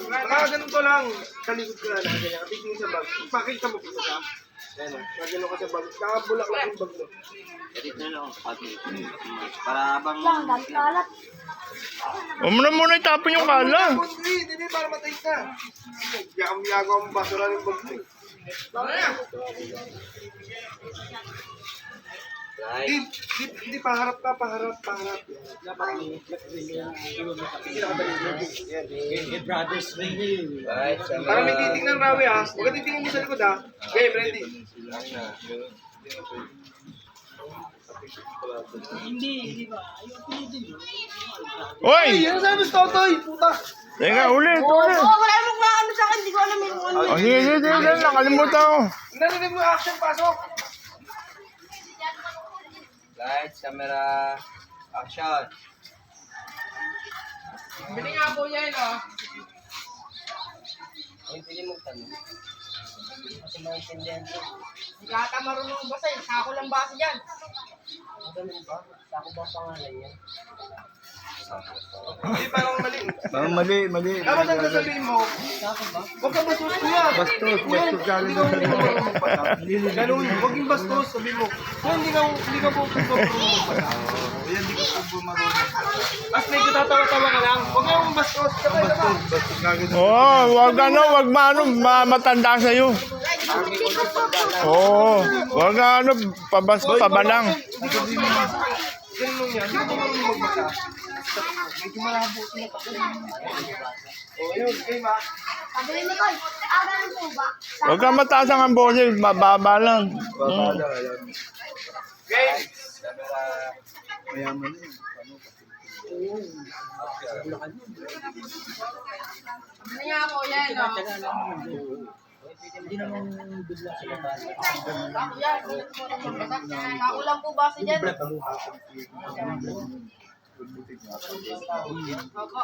Nakaganon ko lang. Sa likod ko na ganyan. Tignan sa bag. Pakita mo ko siya. Ayan o. Nagano ka sa bag. Nakabulak lang yung bag mo. Edit na lang ako pati. Para habang... Huwag mo na muna itapon yung kala. Hindi, para matay ka. Yagam-yagaw ang basura ng bag mo. Hindi, paharap ka, paharap. Brothers ring. Right. Para may titignan rawi ha. Huwag ka titignan mo sa likod ha. Game, ready. Hoy! Yan sabi sa Totoy, puta. Teka, ulit. Wala mo nga ano sa akin, hindi ko alam yung ano. O, sige, nakalimutan ko. Narinig mo yung action, pasok. Lights, camera, action. Bili nga po yan, oh. Ay, pili mo tanong. Kasi maintindihan ko. Hindi ka ata marunong basa eh. Sako lang basa dyan. Ganun ba? Sako ba ang pangalan yan? Hindi, parang mali. Parang mali. Dapat ang sasabihin mo, huwag ka bastos kuya. Bastos galing Hindi ka marunong magpasa. Ganun, huwag yung bastos, sabihin mo. Kung hindi ka po marunong magpasa. Yan, hindi ka po marunong. Tapos may katatawa-tawa ka lang, huwag yung bastos. Matanda sa'yo. Oo, wag pabalang. Ganun yan, hindi ka po marunong magbasa. Medyo malabo sila pa. O, yun, game ha. Sabi ni Nicole, ganun po ba? Huwag kang mataas ang boses, mababa lang. Game! Camera. Bili nga po yan, oh. Hindi naman bigla sila bala. Sako yan, hindi ko marunong basa. Sako lang po basa dyan. Opo.